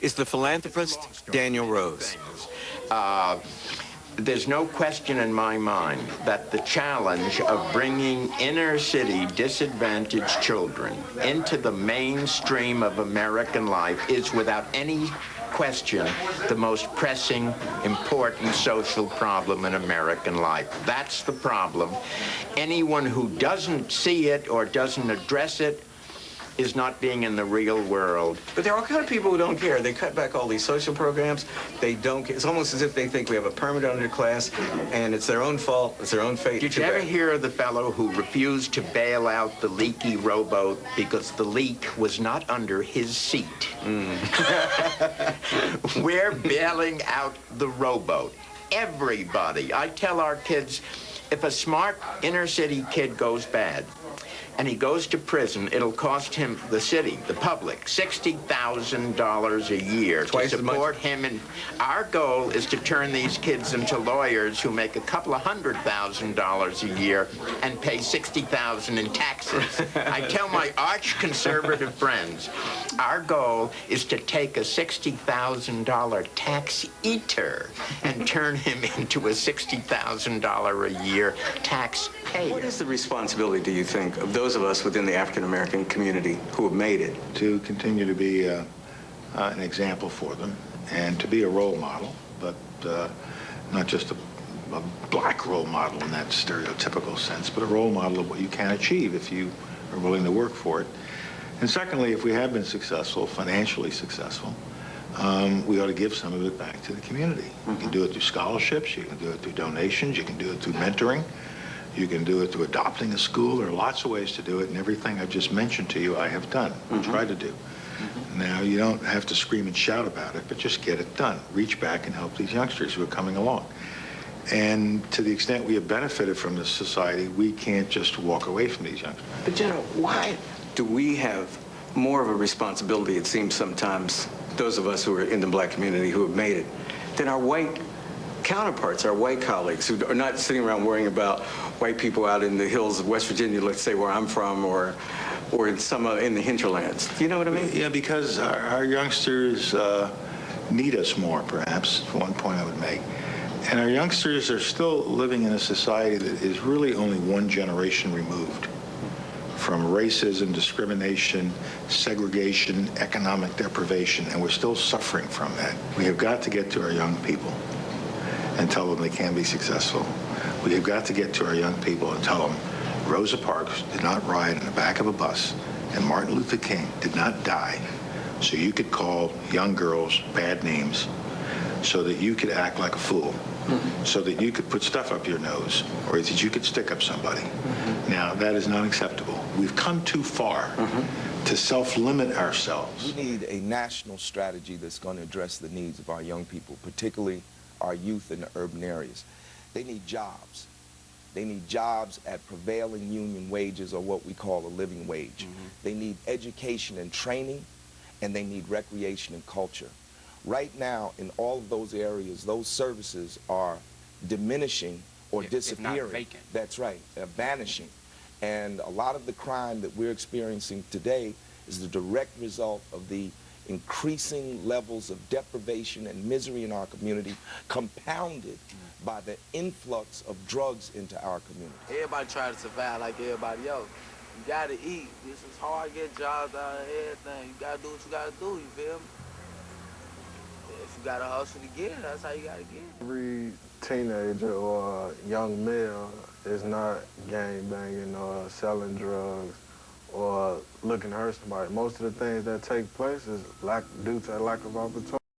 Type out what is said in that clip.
is the philanthropist Daniel Rose. There's no question in my mind that the challenge of bringing inner-city disadvantaged children into the mainstream of American life is, without any question, the most pressing, important social problem in American life. That's the problem. Anyone who doesn't see it or doesn't address it is not being in the real world. But there are all kind of people who don't care. They cut back all these social programs. They don't care. It's almost as if they think we have a permanent underclass, and it's their own fault. It's their own fate. Did you ever hear of the fellow who refused to bail out the leaky rowboat because the leak was not under his seat? We're bailing out the rowboat. Everybody. I tell our kids, if a smart inner-city kid goes bad, and he goes to prison, it'll cost him, the city, the public, $60,000 a year to support him. And our goal is to turn these kids into lawyers who make a couple of $100,000 a year and pay $60,000 in taxes. I tell my arch-conservative friends, our goal is to take a $60,000 tax eater and turn him into a $60,000 a year taxpayer. What is the responsibility, do you think, of those of us within the African-American community who have made it? To continue to be an example for them and to be a role model, but not just a black role model in that stereotypical sense, but a role model of what you can achieve if you are willing to work for it. And secondly, if we have been successful, financially successful, we ought to give some of it back to the community. You can do it through scholarships, you can do it through donations, you can do it through mentoring, you can do it through adopting a school. There are lots of ways to do it, and everything I've just mentioned to you I have done, tried to do. Now, you don't have to scream and shout about it, but just get it done. Reach back and help these youngsters who are coming along. And to the extent we have benefited from this society, we can't just walk away from these youngsters. But, General, why do we have more of a responsibility, it seems sometimes, those of us who are in the black community who have made it, than our white counterparts, our white colleagues, who are not sitting around worrying about white people out in the hills of West Virginia, let's say where I'm from, or in some in the hinterlands. Do you know what I mean? Yeah, because our youngsters need us more, perhaps, for one point I would make. And our youngsters are still living in a society that is really only one generation removed from racism, discrimination, segregation, economic deprivation, and we're still suffering from that. We have got to get to our young people and tell them they can be successful. We have got to get to our young people and tell them Rosa Parks did not ride in the back of a bus and Martin Luther King did not die so you could call young girls bad names, so that you could act like a fool, so that you could put stuff up your nose, or that you could stick up somebody. Now, that is not acceptable. We've come too far to self-limit ourselves. We need a national strategy that's going to address the needs of our young people, particularly our youth in the urban areas. They need jobs. They need jobs at prevailing union wages, or what we call a living wage. They need education and training, and they need recreation and culture. Right now, in all of those areas, those services are diminishing or disappearing. If not vacant. That's right, vanishing. And a lot of the crime that we're experiencing today is the direct result of the increasing levels of deprivation and misery in our community, compounded by the influx of drugs into our community. Everybody try to survive like everybody else. You gotta eat. This is hard to get jobs out of everything. You gotta do what you gotta do, you feel me? If you gotta hustle to get it, that's how you gotta get it. Every teenager or young male is not gang-banging or selling drugs or looking to hurt somebody. Most of the things that take place is due to a lack of opportunity.